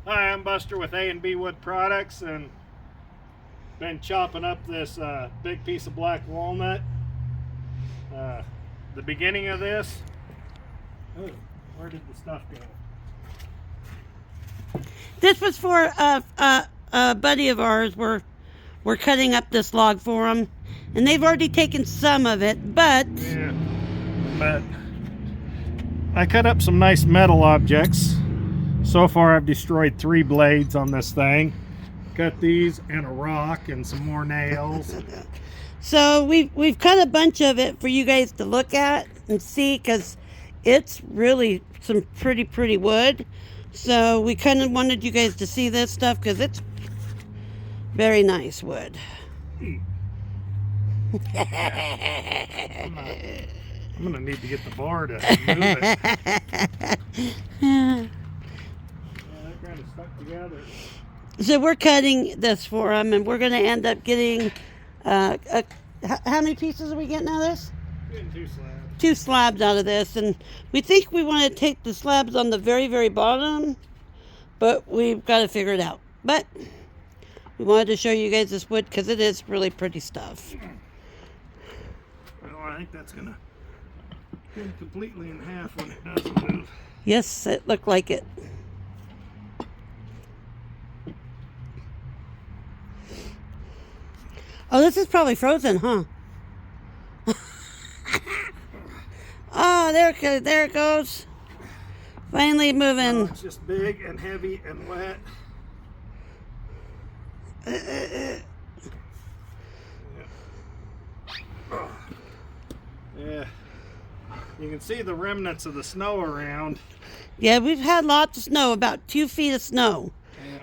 Hi, I'm Buster with A&B Wood Products, and been chopping up this big piece of black walnut. The beginning of this, oh, where did the stuff go? This was for a buddy of ours. We're cutting up this log for them, and they've already taken some of it, but I cut up some nice metal objects. So far I've destroyed 3 blades on this thing. Cut these and a rock and some more nails. So we've cut a bunch of it for you guys to look at and see, because it's really some pretty wood. So we kind of wanted you guys to see this stuff because it's very nice wood. I'm gonna need to get the bar to move it. Yeah, that kind of stuck together. So we're cutting this for them, and we're going to end up getting how many pieces are we getting out of this? Getting 2 slabs. 2 slabs out of this, and we think we want to take the slabs on the very bottom, but we've got to figure it out. But we wanted to show you guys this wood because it is really pretty stuff. Well, I think that's gonna go completely in half when it doesn't move. Yes, it looked like it. Oh, this is probably frozen, huh? Oh, there it goes. Finally moving. Oh, it's just big and heavy and wet. Yeah. You can see the remnants of the snow around. Yeah, we've had lots of snow, about 2 feet of snow.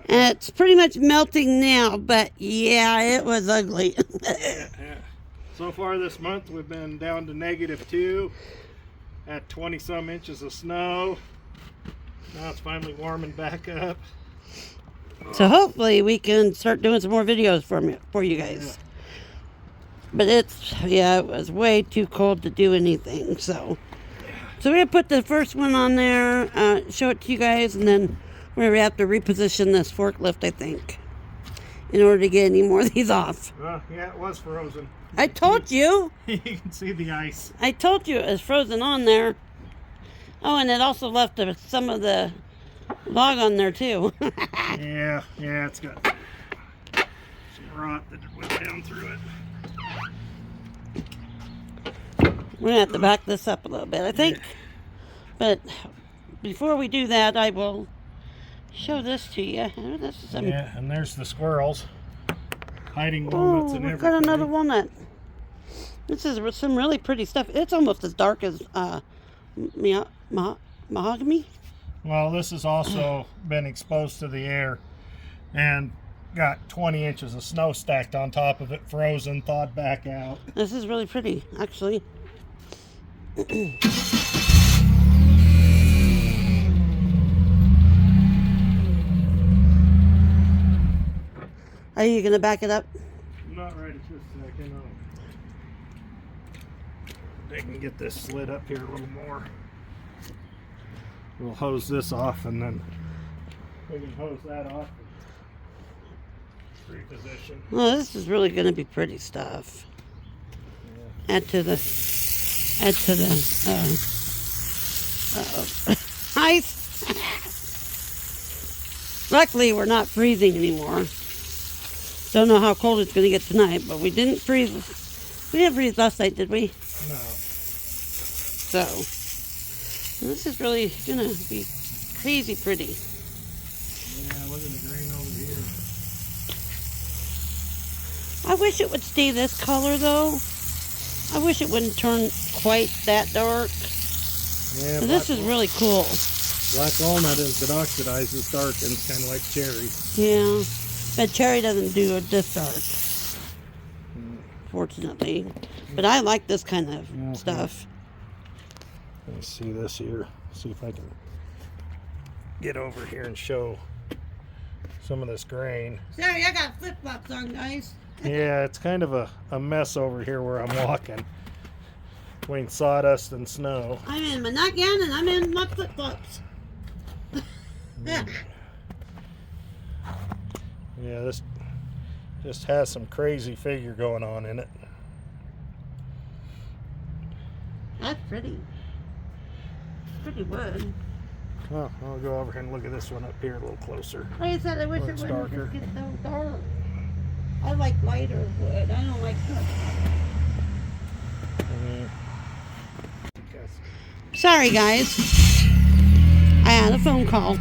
And it's pretty much melting now, but yeah, it was ugly. Yeah. So far this month we've been down to -2 at 20 some inches of snow. Now it's finally warming back up. So hopefully we can start doing some more videos for you guys. But it was way too cold to do anything. So we're going to put the first one on there, show it to you guys, and then we're going to have to reposition this forklift, I think, in order to get any more of these off. Yeah, it was frozen. I told you. You can see the ice. I told you it was frozen on there. Oh, and it also left some of the log on there, too. Yeah, it's got some rot that went down through it. We're going to have to back this up a little bit, I think. But before we do that, I will show this to you. This is some... Yeah, and there's the squirrels hiding walnuts and we've everything. got another walnut. This is some really pretty stuff. It's almost as dark as mahogany. Well, this has also been exposed to the air and got 20 inches of snow stacked on top of it, frozen, thawed back out. This is really pretty, actually. Are you going to back it up? Not right at this second. They can get this slid up here a little more. We'll hose this off, and then we can hose that off and reposition. Well, this is really going to be pretty stuff. Yeah. Add to the ice. Luckily, we're not freezing anymore. Don't know how cold it's going to get tonight, but we didn't freeze. We didn't freeze last night, did we? No. So, this is really going to be crazy pretty. Yeah, look at the grain over here. I wish it would stay this color, though. I wish it wouldn't turn quite that dark. Yeah, this is really cool. Black walnut, as it oxidizes, darkens, kind of like cherry. Yeah, but cherry doesn't do it this dark, fortunately. But I like this kind of stuff. Let me see this here. See if I can get over here and show some of this grain. Sorry, I got flip-flops on, guys. Yeah, it's kind of a mess over here where I'm walking. Between sawdust and snow. I'm in my nightgown and I'm in my flip-flops. Yeah, this just has some crazy figure going on in it. That's pretty. Pretty wood. Oh, I'll go over here and look at this one up here a little closer. Like I said, I wish Where it it's wouldn't darker. just get so dark. I like lighter wood. I don't like dark. Sorry, guys. I had a phone call.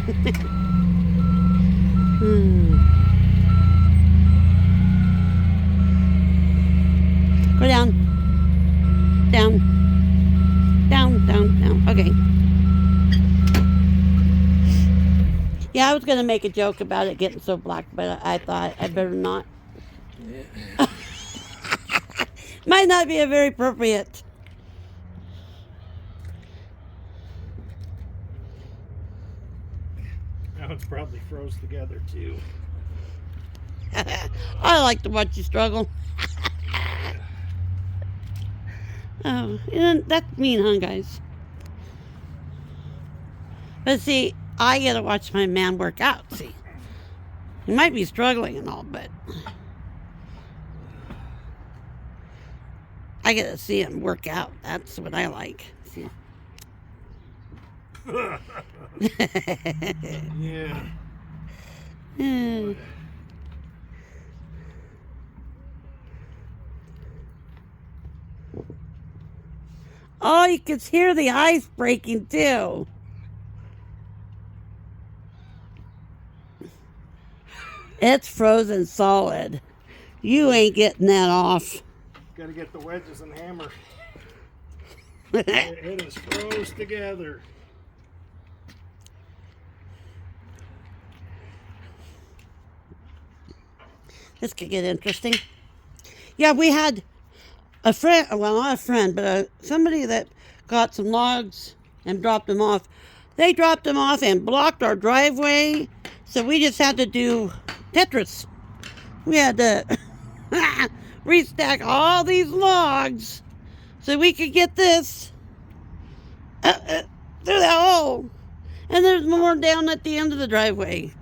Go down. Down. Down, down, down. Okay. Yeah, I was going to make a joke about it getting so black, but I thought I better not. Yeah. Might not be a very appropriate. Now it's probably froze together too. I like to watch you struggle. Oh, and that's mean, huh, guys? But see, I get to watch my man work out, see. He might be struggling and all, but I get to see him work out. That's what I like. See? Yeah. Oh, you can hear the ice breaking too. It's frozen solid. You ain't getting that off. Gotta get the wedges and hammer. It is froze together. This could get interesting. Yeah, we had a friend, well, not a friend, but somebody that got some logs and dropped them off. They dropped them off and blocked our driveway, so we just had to do Tetris. We had to restack all these logs so we could get this through that hole. And there's more down at the end of the driveway.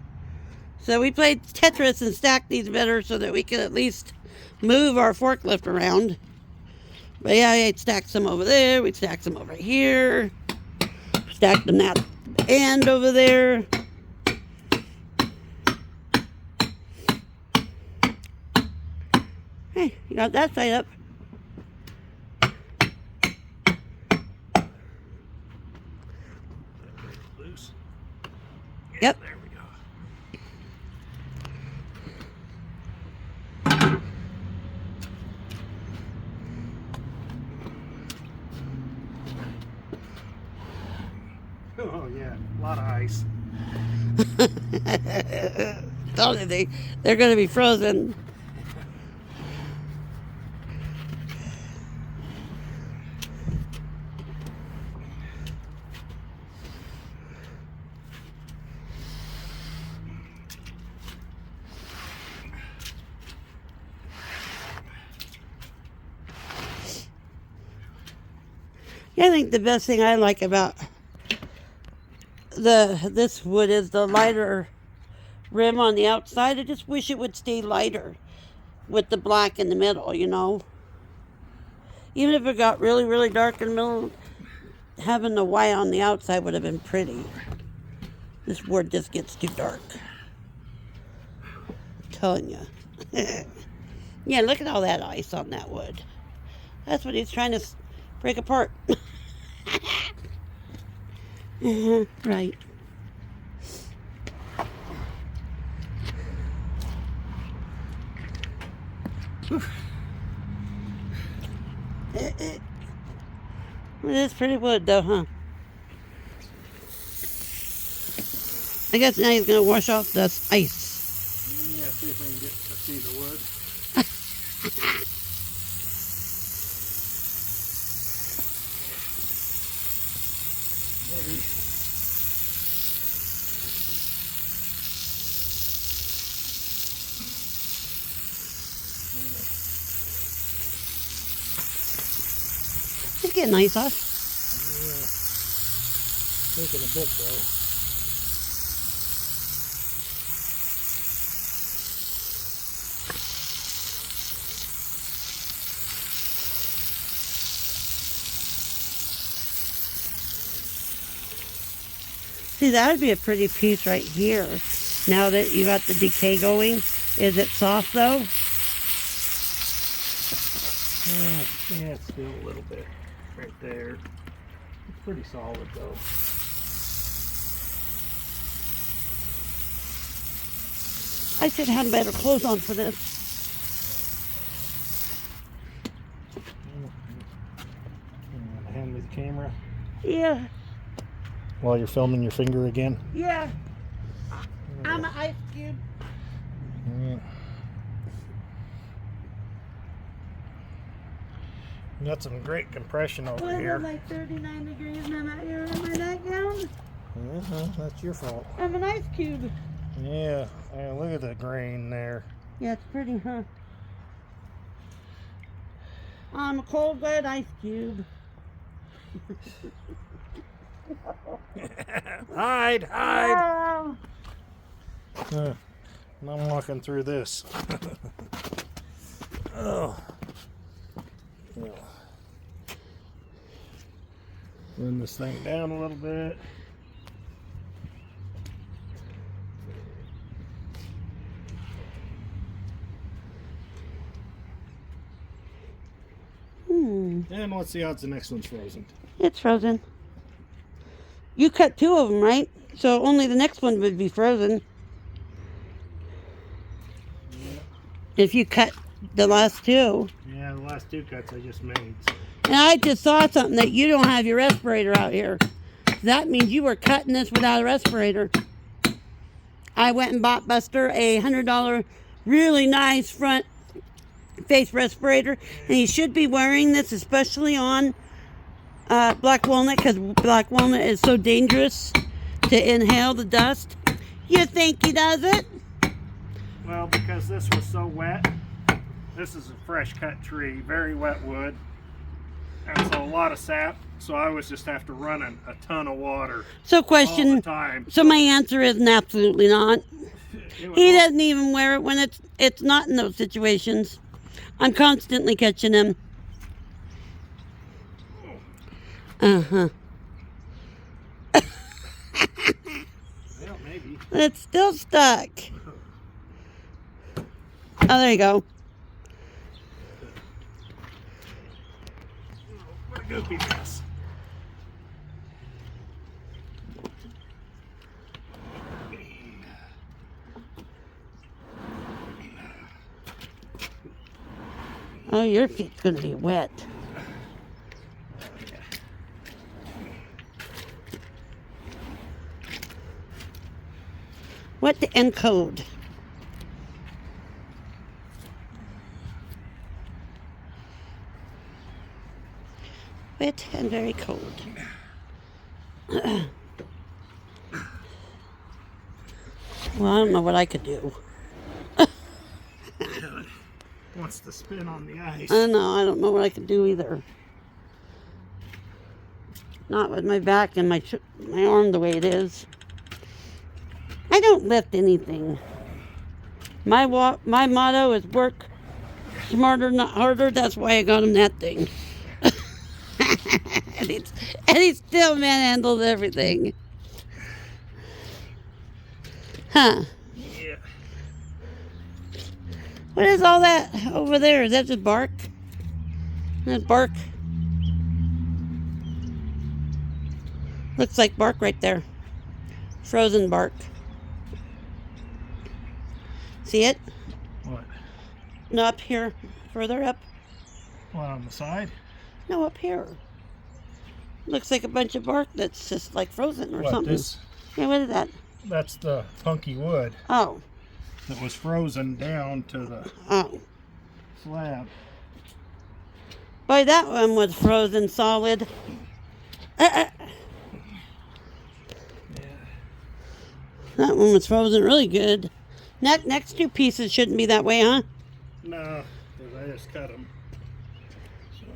So we played Tetris and stacked these better so that we could at least move our forklift around. But yeah, I stacked some over there. We stacked some over here. Stacked them at the end over there. Hey, you got that side up. Loose. Yep. There we go. Oh yeah, a lot of ice. Told you they're going to be frozen. Yeah, I think the best thing I like about this wood is the lighter rim on the outside. I just wish it would stay lighter with the black in the middle, you know. Even if it got really, really dark in the middle, having the white on the outside would have been pretty. This wood just gets too dark. I'm telling you. Yeah, look at all that ice on that wood. That's what he's trying to break apart. Right. It is pretty wood though, huh? I guess now he's gonna wash off this ice. Yeah, see if we can get to see the wood. It's getting nice off. Yeah. Thinking a bit though. See, that would be a pretty piece right here. Now that you got the decay going. Is it soft though? Yeah, it's still a little bit right there. It's pretty solid though. I should have better clothes on for this. Hand me the camera. Yeah. While you're filming your finger again. Yeah. I'm an ice cube. Yeah. You got some great compression over What, here. it's like 39 degrees and I'm out here in my nightgown? That's your fault. I'm an ice cube. Yeah, look at the grain there. Yeah, it's pretty, huh? I'm a cold blooded ice cube. Hide, hide! Oh. And I'm walking through this. Oh. Yeah. Run this thing down a little bit. And what's the odds the next one's frozen? It's frozen. You cut 2 of them, right? So only the next one would be frozen. Yeah. If you cut the last 2. Yeah, the last 2 cuts I just made. So. And I just saw something that you don't have your respirator out here. That means you were cutting this without a respirator. I went and bought Buster a $100 really nice front face respirator, and he should be wearing this, especially on Black Walnut, because Black Walnut is so dangerous to inhale the dust. You think he does it? Well, because this was so wet. This is a fresh cut tree, very wet wood, and so a lot of sap. So I was just after running a ton of water. So all question. the time. So my answer is absolutely not. It was He all- doesn't even wear it when it's not in those situations. I'm constantly catching him. Uh-huh. Well, maybe. It's still stuck. Oh, there you go. What a goopy mess. Oh, your feet's gonna be wet. What to encode? Wet and very cold. Well, I don't know what I could do. Wants to spin on the ice. I don't know what I could do either. Not with my back and my arm the way it is. I don't lift anything. My motto is work smarter, not harder. That's why I got him that thing. and he still manhandles everything. Huh. Yeah. What is all that over there? Is that just bark? That's bark. Looks like bark right there. Frozen bark. See it? What? No, up here. Further up. What, on the side? No, up here. Looks like a bunch of bark that's just like frozen or What, something. this? Yeah, what is that? That's the punky wood Oh. that was frozen down to the Oh. slab. Boy, that one was frozen solid. Yeah. That one was frozen really good. Next 2 pieces shouldn't be that way, huh? No, because I just cut them. So.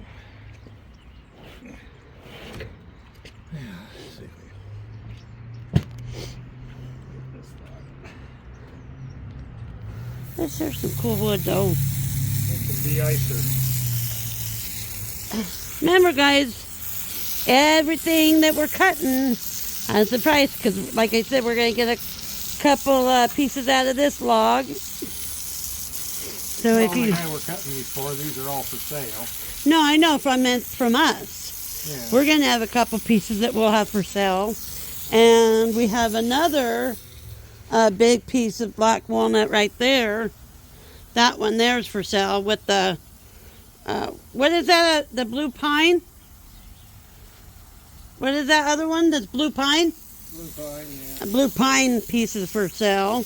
Yeah, let's see if we get this done. This here's some cool wood, though. It can de-icer. Remember, guys, everything that we're cutting I'm surprised because, like I said, we're going to get a couple pieces out of this log. So if you... The guy we're cutting these for, these are all for sale. No, I know, from us. Yeah. We're going to have a couple pieces that we'll have for sale. And we have another big piece of black walnut right there. That one there is for sale with the, what is that, the blue pine? What is that other one? That's blue pine? Blue pine, yeah. A blue pine piece is for sale.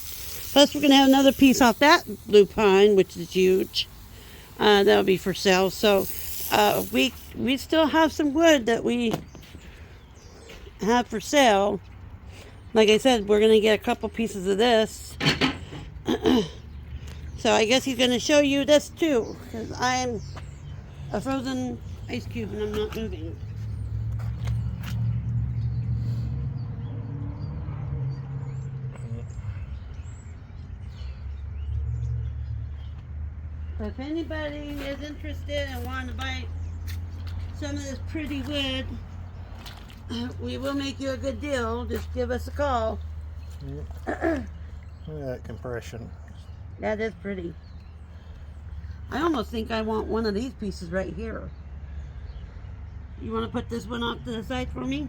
Plus we're going to have another piece off that blue pine, which is huge. That'll be for sale. So we still have some wood that we have for sale. Like I said, we're going to get a couple pieces of this. So I guess he's going to show you this too, because I am a frozen ice cube and I'm not moving. So if anybody is interested and wanting to buy some of this pretty wood, we will make you a good deal. Just give us a call. Yeah. Look at that compression. That is pretty. I almost think I want one of these pieces right here. You want to put this one off to the side for me?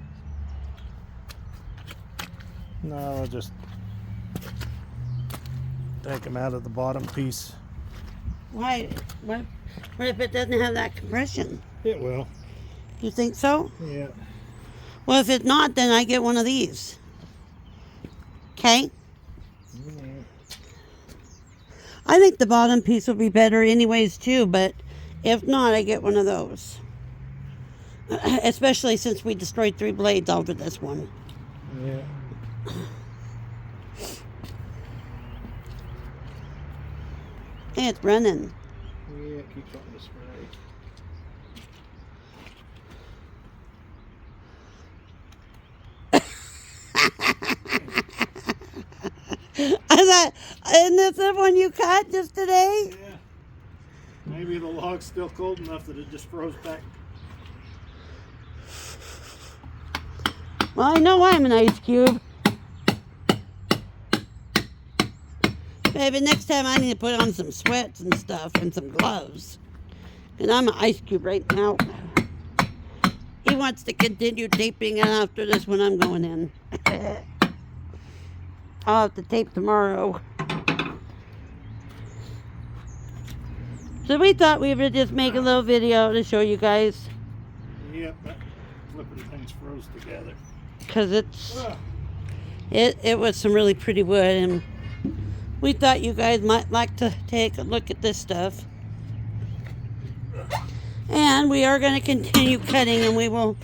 No, I'll just take them out of the bottom piece. Why? What if it doesn't have that compression? It will. You think so? Yeah. Well, if it's not, then I get one of these. Okay? Mm-hmm. I think the bottom piece will be better anyways too, but if not, I get one of those. Especially since we destroyed 3 blades over this one. Yeah. Hey, it's running. Yeah, it keeps wanting to spray. I thought, isn't this the one you cut just today? Yeah. Maybe the log's still cold enough that it just froze back. Well, I know I'm an ice cube. Maybe next time I need to put on some sweats and stuff and some gloves. And I'm an ice cube right now. He wants to continue taping after this when I'm going in. I'll have to tape tomorrow. So we thought we would just make a little video to show you guys. Yep, that flipping thing's froze together. Because it was some really pretty wood, and we thought you guys might like to take a look at this stuff. And we are going to continue cutting, and we will,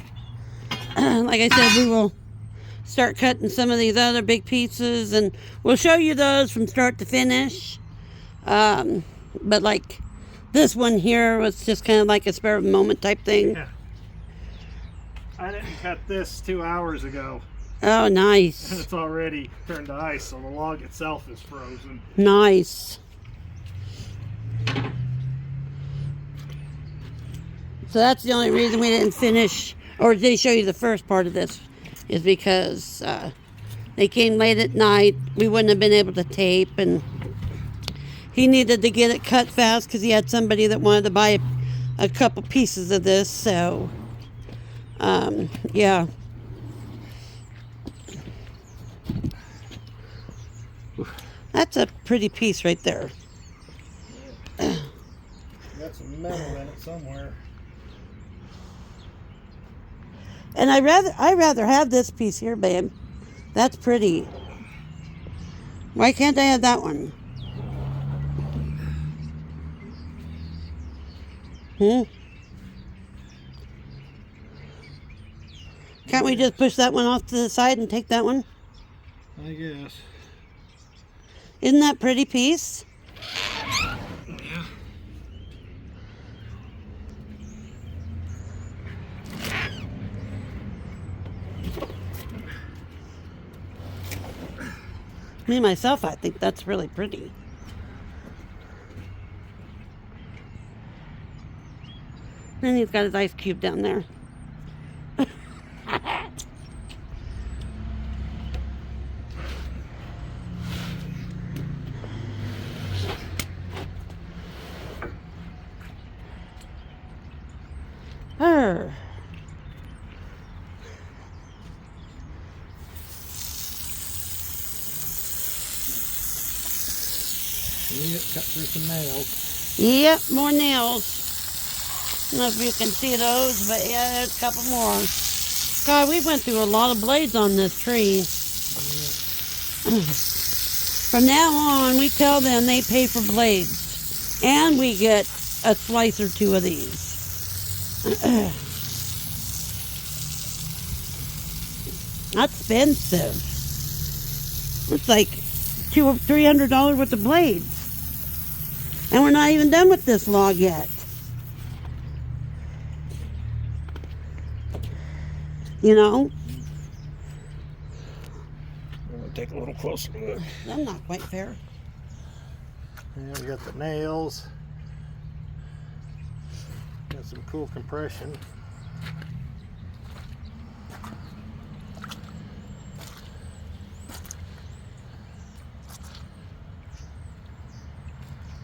like I said, we will start cutting some of these other big pieces, and we'll show you those from start to finish. But like this one here was just kind of like a spare of the moment type thing. Yeah. I didn't cut this 2 hours ago. Oh, nice. And it's already turned to ice, so the log itself is frozen. Nice. So that's the only reason we didn't finish, or did show you the first part of this, is because they came late at night. We wouldn't have been able to tape, and he needed to get it cut fast because he had somebody that wanted to buy a couple pieces of this. So, yeah. That's a pretty piece right there. Got some metal in it somewhere. And I'd rather have this piece here, babe. That's pretty. Why can't I have that one? Can't we just push that one off to the side and take that one? I guess. Isn't that a pretty piece? Yeah. Me myself, I think that's really pretty. Then he's got his ice cube down there. Yep, cut through some nails. Yep, more nails. I don't know if you can see those, but yeah, there's a couple more. God, we went through a lot of blades on this tree. From now on, we tell them they pay for blades. And we get a slice or two of these. That's expensive. It's like $200-300 worth of blades. And we're not even done with this log yet. You know? I'm going to take a little closer look. That's not quite fair. Yeah, we got the nails. Got some cool compression.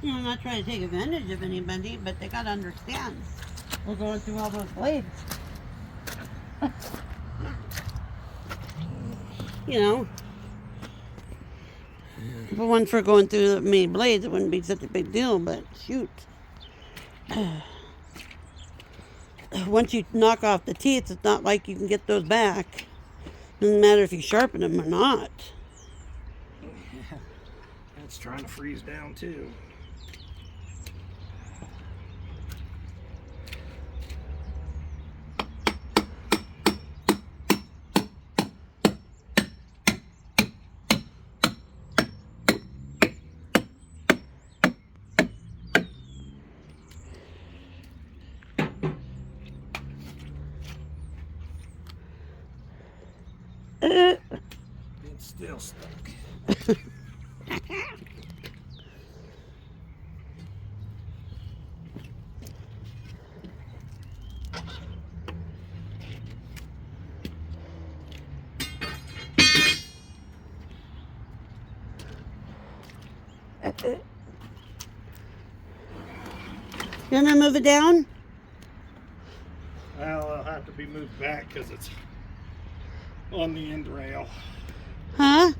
You know, I'm not trying to take advantage of anybody, but they gotta understand. We're going through all those blades. You know. If it wasn't for going through that many blades, it wouldn't be such a big deal, but shoot. Once you knock off the teeth, it's not like you can get those back. Doesn't matter if you sharpen them or not. Yeah, that's trying to freeze down too. It's still stuck. You want me to move it down? Well, it'll have to be moved back because it's on the end rail. Huh?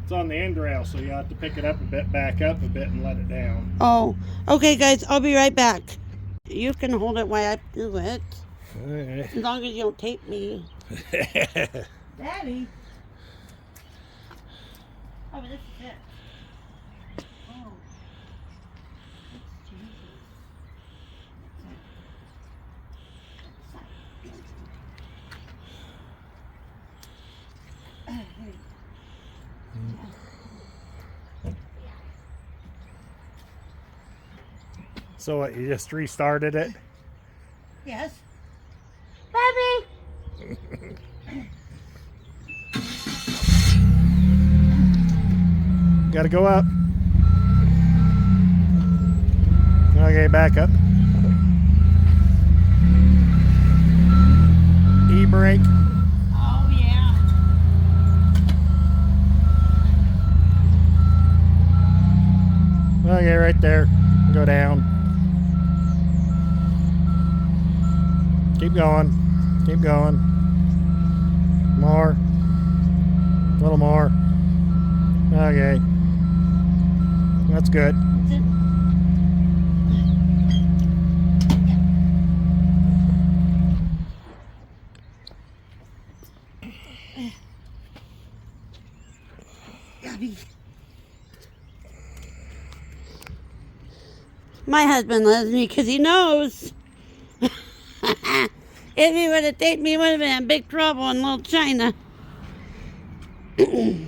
It's on the end rail, so you have to pick it up a bit, back up a bit, and let it down. Oh, okay, guys. I'll be right back. You can hold it while I do it. Okay. As long as you don't tape me. Daddy. Oh, this is it. Oh. So what, you just restarted it? Yes. Baby! Gotta go up. Okay, back up. E-brake. Oh, yeah. Okay, right there. Go down. Keep going. Keep going. More. A little more. Okay. That's good. That's it. Gabby. My husband loves me because he knows. If he would have taken me, he would have been in big trouble in little China. You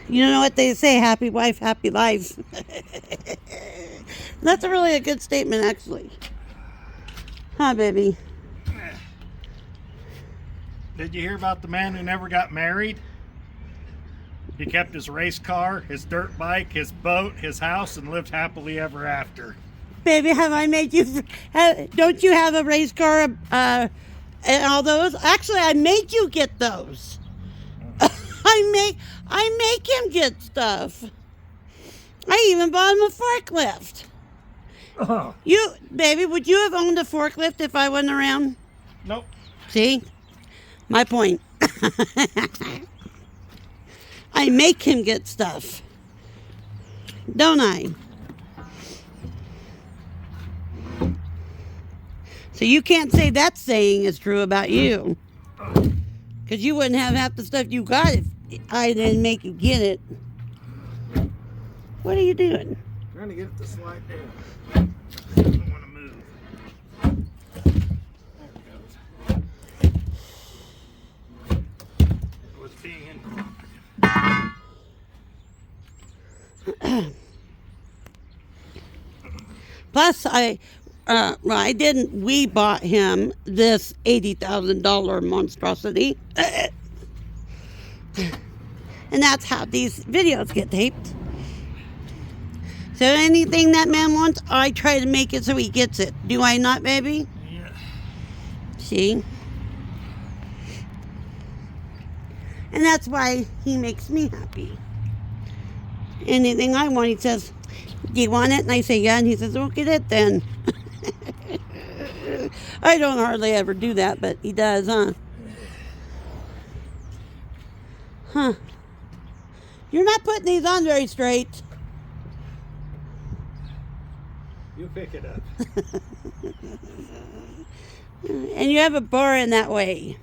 know what they say, happy wife, happy life. That's really a good statement, actually. Huh, baby? Did you hear about the man who never got married? He kept his race car, his dirt bike, his boat, his house, and lived happily ever after. Baby, have I made you... don't you have a race car and all those? Actually, I made you get those. I make him get stuff. I even bought him a forklift. Oh. You, baby, would you have owned a forklift if I wasn't around? Nope. See? My point. I make him get stuff. Don't I? So you can't say that saying is true about you. Because you wouldn't have half the stuff you got if I didn't make you get it. What are you doing? Trying to get it to slide down. I don't want to move. There it goes. It was being incooperative. Plus, we bought him this $80,000 monstrosity. And that's how these videos get taped. So anything that man wants, I try to make it so he gets it. Do I not, baby? Yeah. See? And that's why he makes me happy. Anything I want, he says, do you want it? And I say, yeah. And he says, well, get it then. I don't hardly ever do that, but he does, huh? Huh. You're not putting these on very straight. You pick it up. And you have a bar in that way.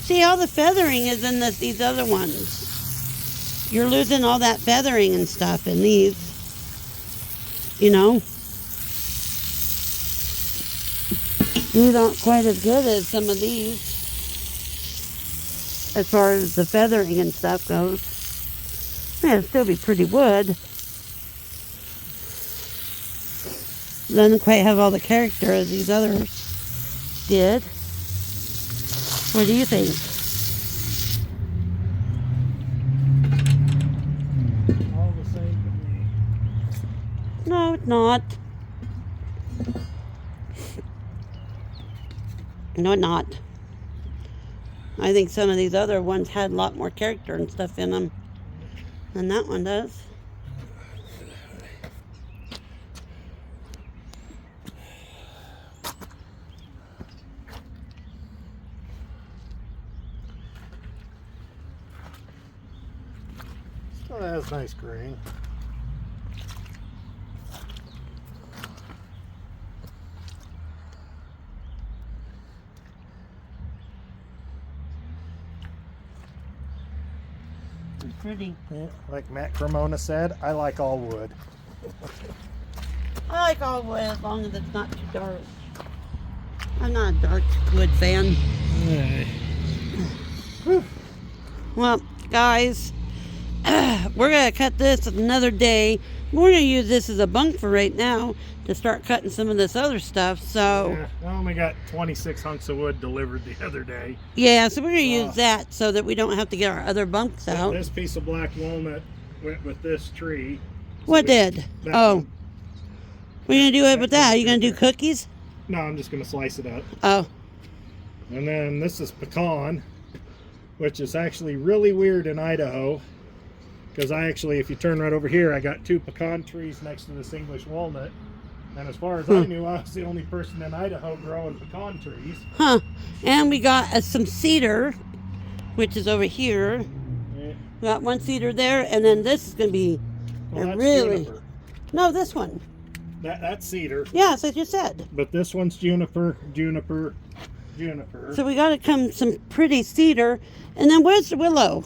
See, all the feathering is in these other ones. You're losing all that feathering and stuff in these. You know? These aren't quite as good as some of these. As far as the feathering and stuff goes. It'll still be pretty wood. Doesn't quite have all the character as these others did. What do you think? All the same to me. No, it's not. No, not. I think some of these other ones had a lot more character and stuff in them than that one does. Still has nice grain. Pretty. Yeah, like Matt Cremona said, I like all wood. I like all wood as long as it's not too dark. I'm not a dark wood fan. Well, guys, we're going to cut this another day. We're going to use this as a bunk for right now to start cutting some of this other stuff. So, yeah, I only got 26 hunks of wood delivered the other day. Yeah, so we're going to use that so that we don't have to get our other bunks out. This piece of black walnut went with this tree. What did? Oh. One. What are you going to do with that? Are you going to do cookies? No, I'm just going to slice it up. Oh. And then this is pecan, which is actually really weird in Idaho. Because if you turn right over here, I got 2 pecan trees next to this English walnut. And as far as I knew, I was the only person in Idaho growing pecan trees. Huh. And we got some cedar, which is over here. Yeah. We got 1 cedar there, and then this is going to be Well, juniper. No, this one. That's cedar. Yeah, as I just said. But this one's juniper, juniper, juniper. So we got to come some pretty cedar. And then where's the willow?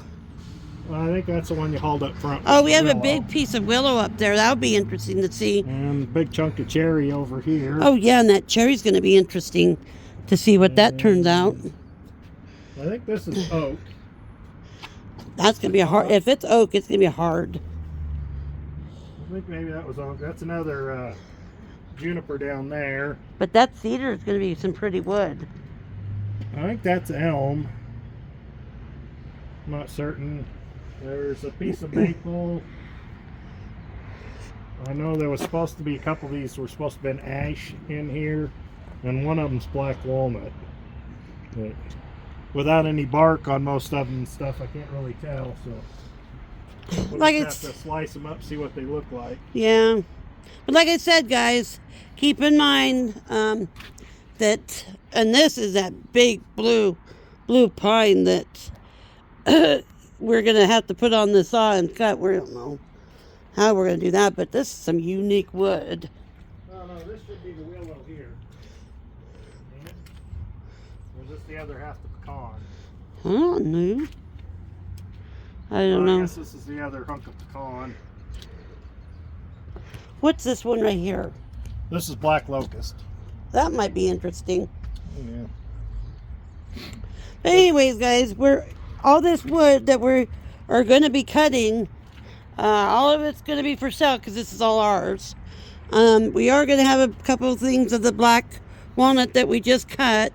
Well, I think that's the one you hauled up front. Oh, we have a big piece of willow up there. That'll be interesting to see. And a big chunk of cherry over here. Oh, yeah, and that cherry's going to be interesting to see what that turns out. I think this is oak. That's going to be a hard... If it's oak, it's going to be hard. I think maybe that was oak. That's another juniper down there. But that cedar is going to be some pretty wood. I think that's elm. I'm not certain. There's a piece of maple. I know there was supposed to be a couple of these were supposed to have been ash in here. and one of them's black walnut. But without any bark on most of them and stuff, I can't really tell. So we'll Like just have to slice them up, see what they look like. Yeah. But like I said, guys, keep in mind that, and this is that big blue pine that we're going to have to put on the saw and cut. We don't know how we're going to do that, but this is some unique wood. No, this should be the willow here. Or is this the other half the pecan? I don't know. I don't know. I guess this is the other hunk of pecan. What's this one right here? This is black locust. That might be interesting. Yeah. But anyways, guys, all this wood that we are going to be cutting, all of it's going to be for sale because this is all ours. We are going to have a couple of things of the black walnut that we just cut.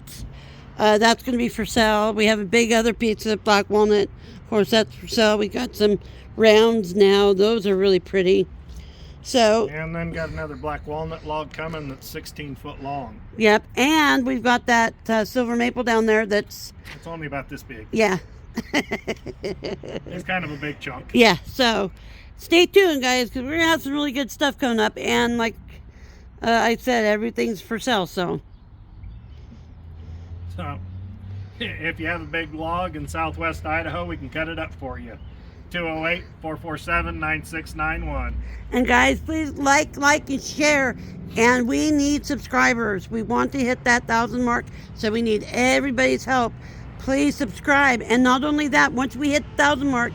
That's going to be for sale. We have a big other piece of black walnut. Of course, that's for sale. We got some rounds now. Those are really pretty. So, and then got another black walnut log coming that's 16 foot long. Yep, and we've got that silver maple down there it's only about this big. Yeah. It's kind of a big chunk. Yeah, so stay tuned, guys, because we're going to have some really good stuff coming up. And like I said, everything's for sale, so if you have a big log in southwest Idaho, we can cut it up for you. 208-447-9691. And guys, please like and share. And we need subscribers. We want to hit that 1,000 mark, so we need everybody's help. Please subscribe. And not only that, once we hit the 1,000 mark,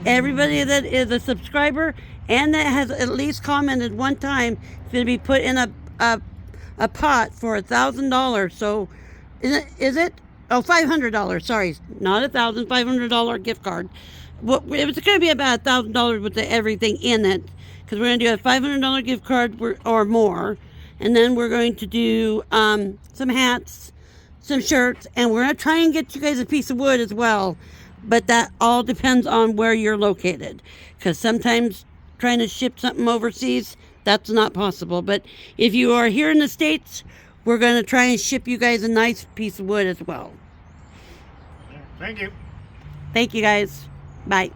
everybody that is a subscriber and that has at least commented one time is going to be put in a pot for $1,000. So is it? Oh, $500. Sorry, not $1,000. $500 gift card. Well, it's going to be about $1,000 with everything in it, because we're going to do a $500 gift card or more, and then we're going to do some hats, some shirts, and we're going to try and get you guys a piece of wood as well. But that all depends on where you're located, because sometimes trying to ship something overseas, that's not possible. But if you are here in the States, we're going to try and ship you guys a nice piece of wood as well. Thank you. Thank you, guys. Bye.